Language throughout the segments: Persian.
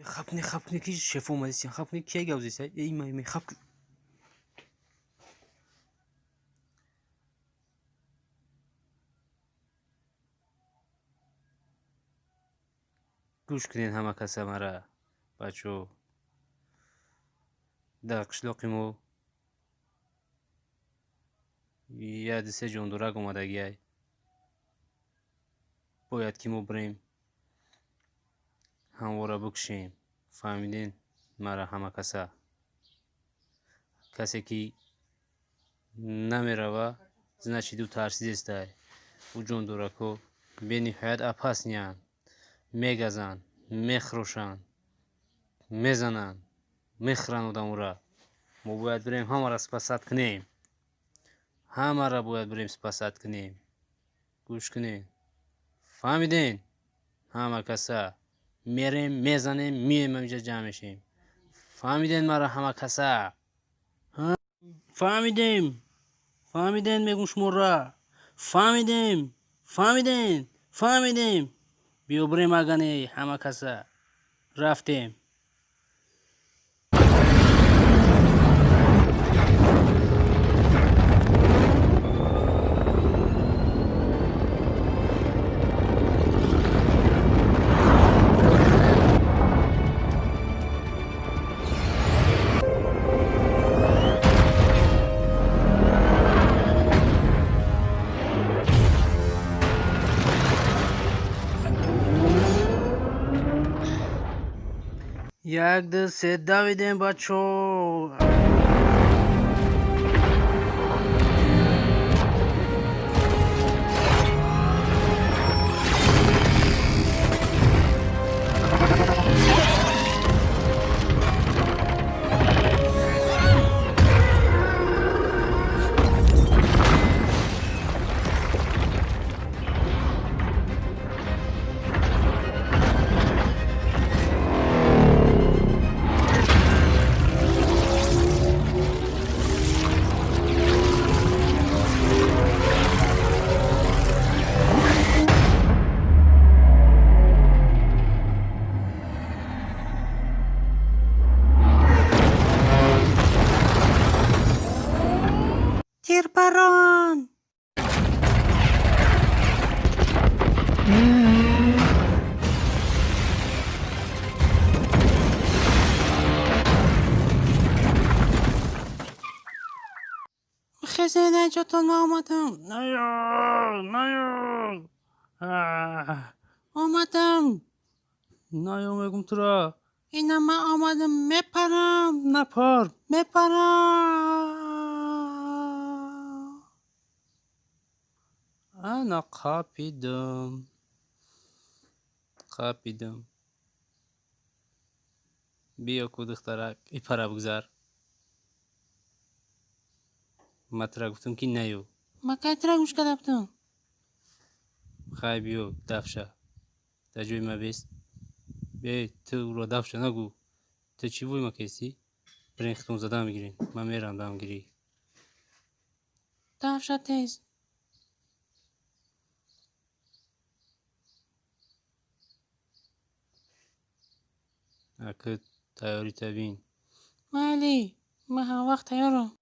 خپنی کی شف اومدی سین خپنی کی گوزی سای ای می خپ گوش کنین همه کس مرا بچو در قشلاقیمو یاد سه جوندورک اومدگی باید که ما بریم همواره بکشیم فهمیدین مرا همه کسی که نمیروه значит او ترسیده است او جوندورکو به نهایت اپاسنیان میگزن میخروشن میزنن میخرن آدم را ما باید بریم همه را سپاست کنیم همه را باید بریم سپاست کنیم گوش کنین فهمیدین همه کسا میریم میزنیم میایم اینجا جمع میشیم فهمیدین مرا همه کسا فهمیدیم میگم شما را فهمیدیم بیا بریم اگنی همه کسا رفتیم یک دو سه دویدیم بچو تیرپران خیزه نجاتان آمدم نیار آمدم میگم تو را اینم من آمدم میپرم نپر میپرم انا قاپیدم بیا کو دخترک ای پره بگذار ما ترا گفتم که نیو ما که ترا گوش کردم خواهی بیو دفشه در جوی ما بیست بیا تو رو دفشه نگو تو چی بوی ما کسی برین ختم زده میگیرین من میرم دام گیری دفشه تیز اکد تیاری تبین مالی من هم وقت تیارم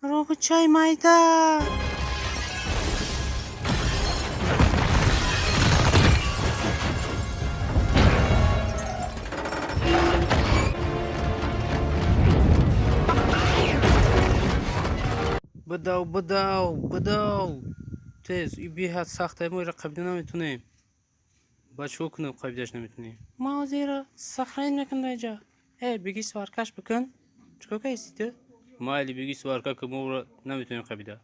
رو به چای مایده بداو تیز ای بیهد سخته ما را قبیده نمیتونیم بچه کنم قبیدهش نمیتونیم ما زیرا سخرین میکن اینجا بگی سوارکش بکن چکو که ایستی تو؟ ما علی بگی سوارکا که ما را نمیتونیم قبیده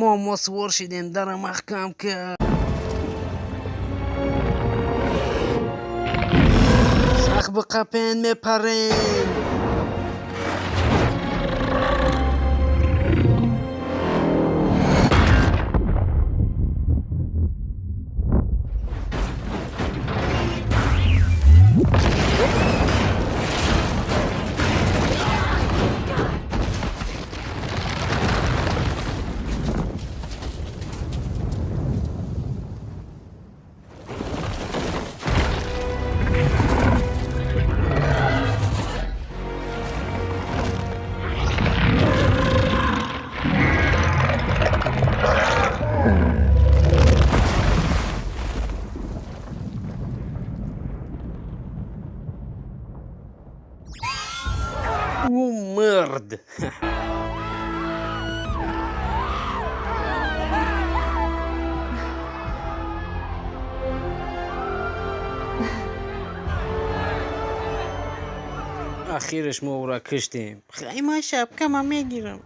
ما سوار شدیم در محکم کرد. سخت به قپن میپریم. او مرد. اخیرش ما او را کشتیم. خیلی من شبکه من میگیرم.